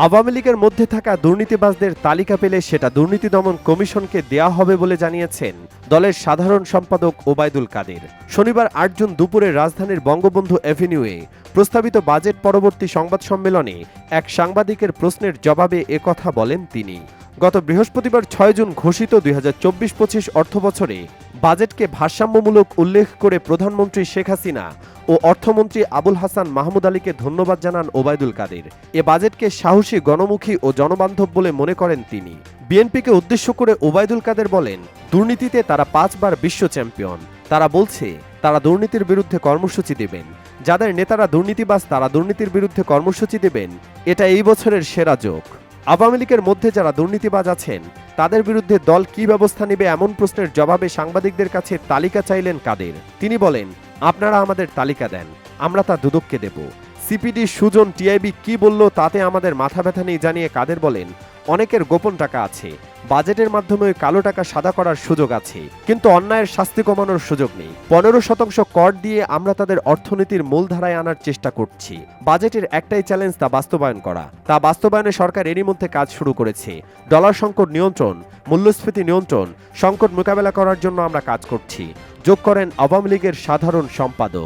আওয়ামী লীগের মধ্যে থাকা দুর্নীতিবাজদের তালিকা পেলে সেটা দুর্নীতি দমন কমিশনকে দেয়া হবে বলে জানিয়েছেন দলের সাধারণ সম্পাদক ওবায়দুল কাদের। শনিবার ৮ জুন দুপুরে রাজধানীর বঙ্গবন্ধু এভিনিউয়ে প্রস্তাবিত বাজেট পরবর্তী সংবাদ সম্মেলনে এক সাংবাদিকের প্রশ্নের জবাবে একথা বলেন তিনি। গত বৃহস্পতিবার ৬ জুন ঘোষিত ২০২৪-২৫ অর্থবছরে বাজেটকে ভারসাম্যমূলক উল্লেখ করে প্রধানমন্ত্রী শেখ হাসিনা ও অর্থমন্ত্রী আবুল হাসান মাহমুদ আলীকে ধন্যবাদ জানান ওবায়দুল কাদের। এ বাজেটকে সাহসী, গণমুখী ও জনবান্ধব বলে মনে করেন তিনি। বিএনপিকে উদ্দেশ্য করে ওবায়দুল কাদের বলেন, দুর্নীতিতে তারা ৫ বার বিশ্ব চ্যাম্পিয়ন। তারা বলছে তারা দুর্নীতির বিরুদ্ধে কর্মসূচি দেবেন। যাদের নেতারা দুর্নীতিবাজ তারা দুর্নীতির বিরুদ্ধে কর্মসূচি দেবেন, এটা এই বছরের সেরা যোগ। আওয়ামী লীগের মধ্যে যারা দুর্নীতিবাজ আছেন তাদের বিরুদ্ধে দল কি ব্যবস্থা নেবে এমন প্রশ্নের জবাবে সাংবাদিকদের কাছে তালিকা চাইলেন কাদের। তিনি বলেন, আপনারা আমাদের তালিকা দেন, আমরা তা দুদককে দেব। সিপিডি, সুজন, টিআইবি কি বলল তাতে আমাদের মাথা ব্যথা নেই জানিয়ে কাদের বলেন, অনেকের গোপন টাকা আছে, বাজেটের মাধ্যমে ওই কালো টাকা সাদা করার সুযোগ আছে, কিন্তু অন্যায়ের শাস্তি কমানোর সুযোগ নেই। ১৫% কর দিয়ে আমরা তাদের অর্থনীতির মূলধারায় আনার চেষ্টা করছি। বাজেটের একটাই চ্যালেঞ্জ, তা বাস্তবায়ন করা। তা বাস্তবায়নে সরকার এরই মধ্যে কাজ শুরু করেছে। ডলার সংকট নিয়ন্ত্রণ, মূল্যস্ফীতি নিয়ন্ত্রণ, সংকট মোকাবেলা করার জন্য আমরা কাজ করছি, যোগ করেন আওয়ামী লীগের সাধারণ সম্পাদক।